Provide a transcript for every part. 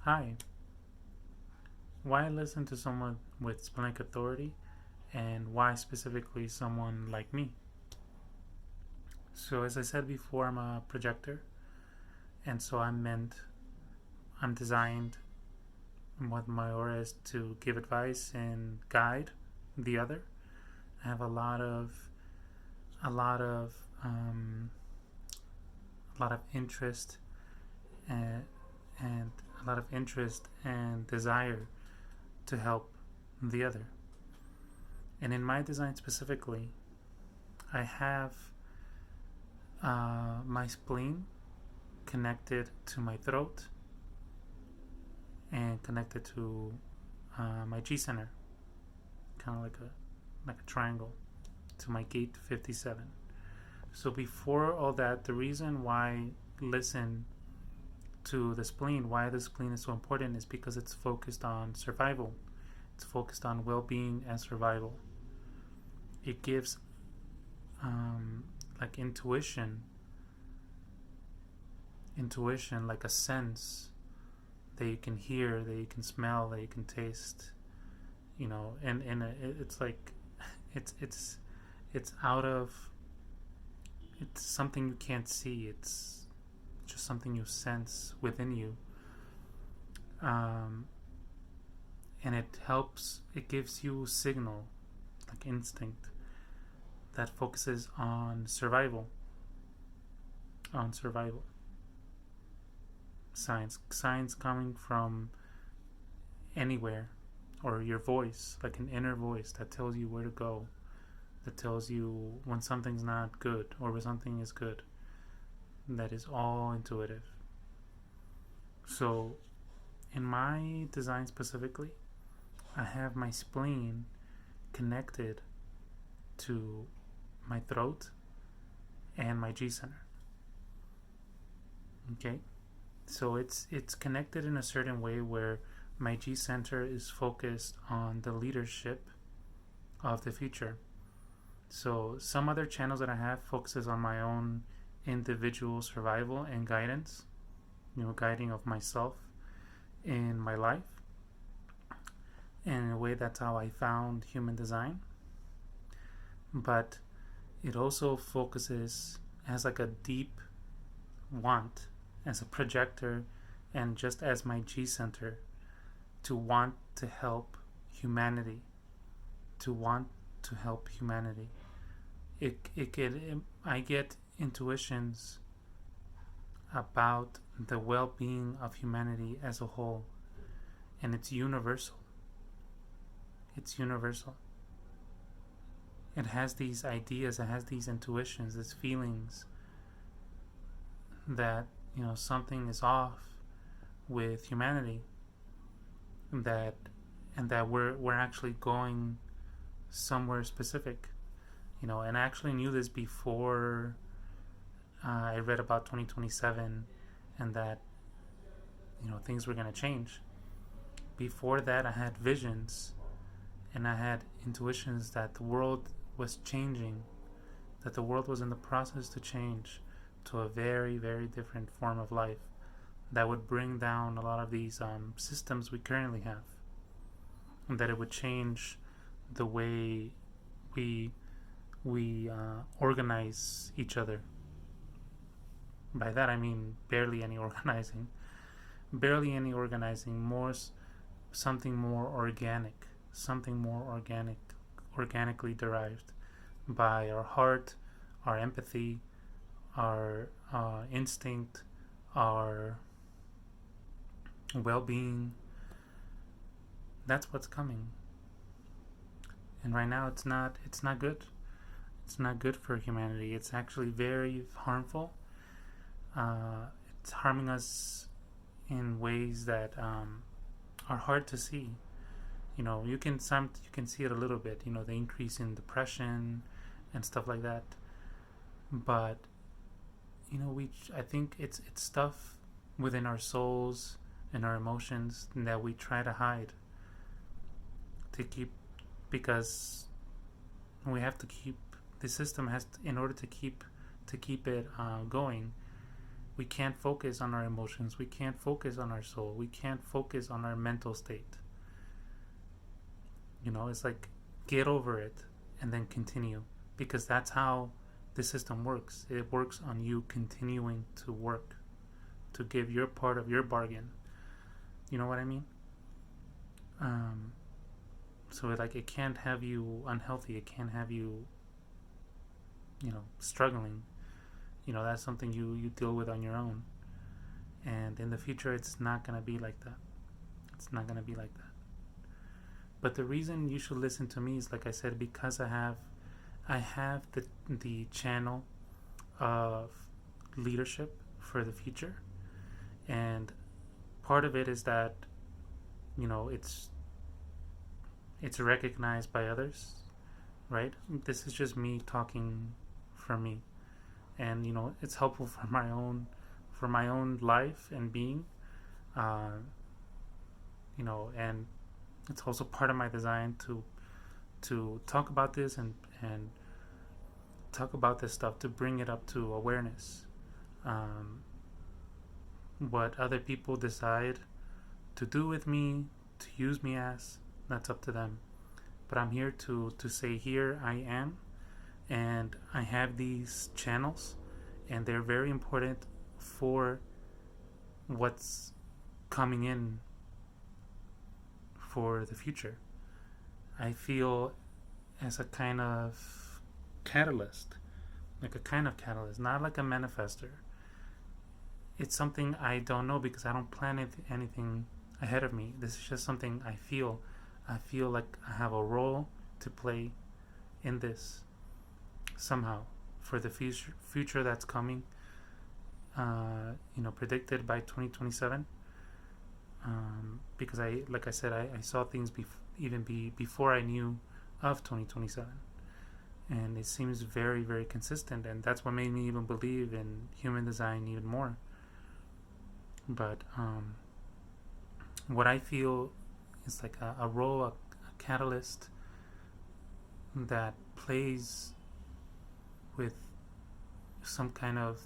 Hi, why listen to someone with splenic authority and why specifically someone like me? So, as I said before, I'm a projector, and so I'm designed, what my aura is to give advice and guide the other. I have a lot of, um, a lot of interest and, and a lot of interest and desire to help the other. And in my design specifically, I have my spleen connected to my throat and connected to my G center, kind of like a triangle, to my gate 57. So before all that, the reason why listen to the spleen, why the spleen is so important, is because it's focused on survival. It's focused on well-being and survival. It gives like intuition, like a sense that you can hear, that you can smell, that you can taste, and it's like it's it's out of it's something you can't see. It's just something you sense within you, um, and it gives you signal, like instinct, that focuses on survival. Signs coming from anywhere, or your voice, like an inner voice that tells you where to go, that tells you when something's not good or when something is good. That is all intuitive. So in my design specifically, I have my spleen connected to my throat and my G center. Okay, so it's connected in a certain way where my G center is focused on the leadership of the future. So some other channels that I have focuses on my own individual survival and guidance, guiding of myself in my life. And in a way, that's how I found human design. But it also has like a deep want as a projector and just as my G center to want to help humanity, to want to help humanity. I get intuitions about the well-being of humanity as a whole, and it's universal. It's universal. It has these ideas, it has these intuitions, these feelings that something is off with humanity, that and that we're actually going somewhere specific, and I actually knew this before I read about 2027 and that things were going to change. Before that, I had visions and I had intuitions that the world was changing, that the world was in the process to change to a very, very different form of life that would bring down a lot of these systems we currently have, and that it would change the way we organize each other. By that I mean barely any organizing, more something more organic, organically derived by our heart, our empathy, our instinct, our well-being. That's what's coming. And right now it's not good. It's not good for humanity. It's actually very harmful. It's harming us in ways that are hard to see. You can see it a little bit. The increase in depression and stuff like that. But I think it's stuff within our souls and our emotions that we try to hide to keep, because we have to keep the system has to, in order to keep it going, We can't focus on our emotions. We can't focus on our soul. We can't focus on our mental state. It's like, get over it and then continue, because that's how the system works. It works on you continuing to work, to give your part of your bargain. You know what I mean? So it can't have you unhealthy. It can't have you, struggling. That's something you deal with on your own. And in the future, it's not going to be like that. It's not going to be like that. But the reason you should listen to me is, like I said, because I have the channel of leadership for the future. And part of it is that, it's recognized by others, right? This is just me talking for me. And, it's helpful for my own life and being, and it's also part of my design to talk about this and talk about this stuff, to bring it up to awareness. What other people decide to do with me, to use me as, that's up to them. But I'm here to say, here I am, and I have these channels, and they're very important for what's coming in for the future. I feel as a kind of catalyst, not like a manifester. It's something I don't know, because I don't plan anything ahead of me. This is just something I feel. I feel like I have a role to play in this somehow for the future that's coming. Predicted by 2027. Because I saw things even before I knew of 2027, and it seems very, very consistent, and that's what made me even believe in human design even more. But what I feel is like a role, a catalyst that plays with some kind of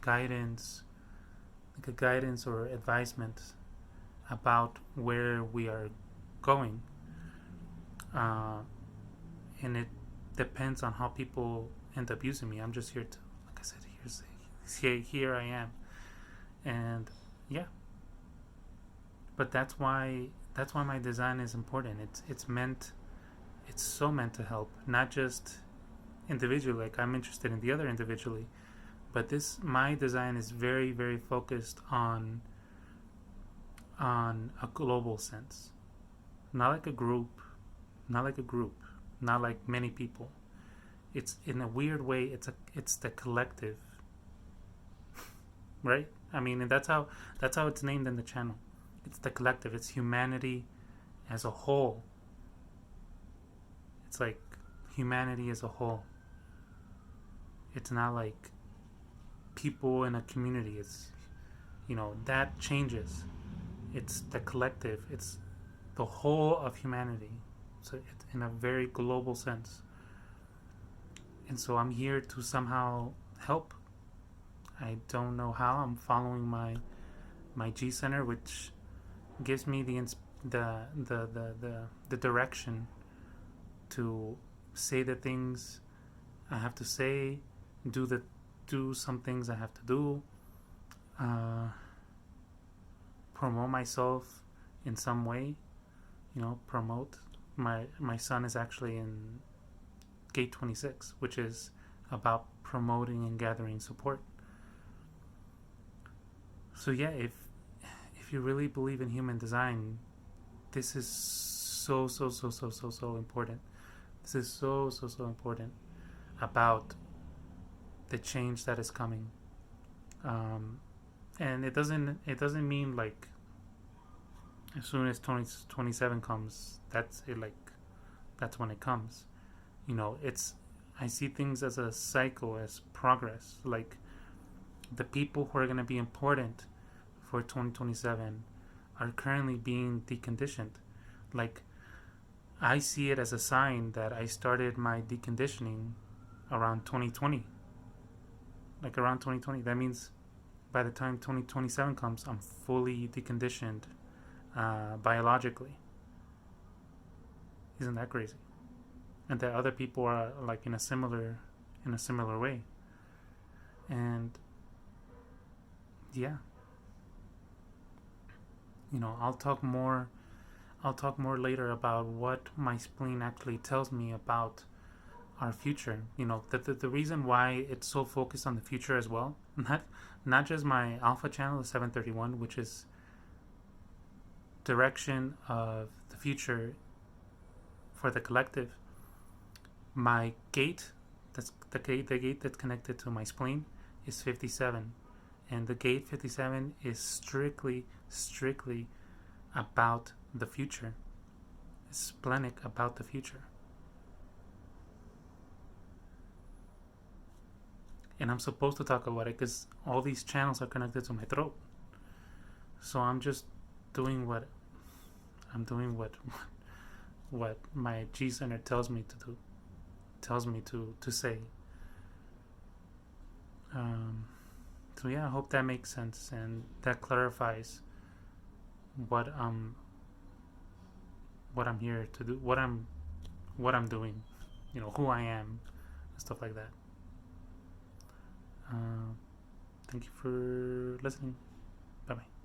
guidance, like a guidance or advisement about where we are going. And it depends on how people end up using me. I'm just here to, like I said, here I am. And yeah. But that's why my design is important. It's so meant to help, not just individually, like I'm interested in the other individually, but my design is very, very focused on a global sense, not like a group, not like many people. It's, in a weird way, it's the collective, right? I mean, and that's how it's named in the channel. It's the collective. It's humanity as a whole. It's like humanity as a whole. It's not like people in a community. It's, that changes. It's the collective. It's the whole of humanity. So it's in a very global sense. And so I'm here to somehow help. I don't know how. I'm following my G center, which gives me the direction to say the things I have to say, do some things I have to do, promote myself in some way, promote. My son is actually in Gate 26, which is about promoting and gathering support. So yeah, if you really believe in human design, this is so important. This is so important about the change that is coming. And it doesn't mean like as soon as 2027 comes, that's it, like that's when it comes. I see things as a cycle, as progress. Like the people who are going to be important for 2027 are currently being deconditioned. Like I see it as a sign that I started my deconditioning around 2020. Like around 2020. That means by the time 2027 comes, I'm fully deconditioned biologically. Isn't that crazy? And that other people are like in a similar way. And yeah, I'll talk more later about what my spleen actually tells me about our future. The reason why it's so focused on the future as well, not just my alpha channel, the 731, which is direction of the future for the collective. My gate, that's the gate that's connected to my spleen, is 57, and the gate 57 is strictly about the future. It's splenic, about the future. And I'm supposed to talk about it because all these channels are connected to my throat. So I'm just doing what my G center tells me to do, tells me to say. So yeah, I hope that makes sense and that clarifies what I'm here to do, what I'm doing, who I am, and stuff like that. Thank you for listening. Bye bye.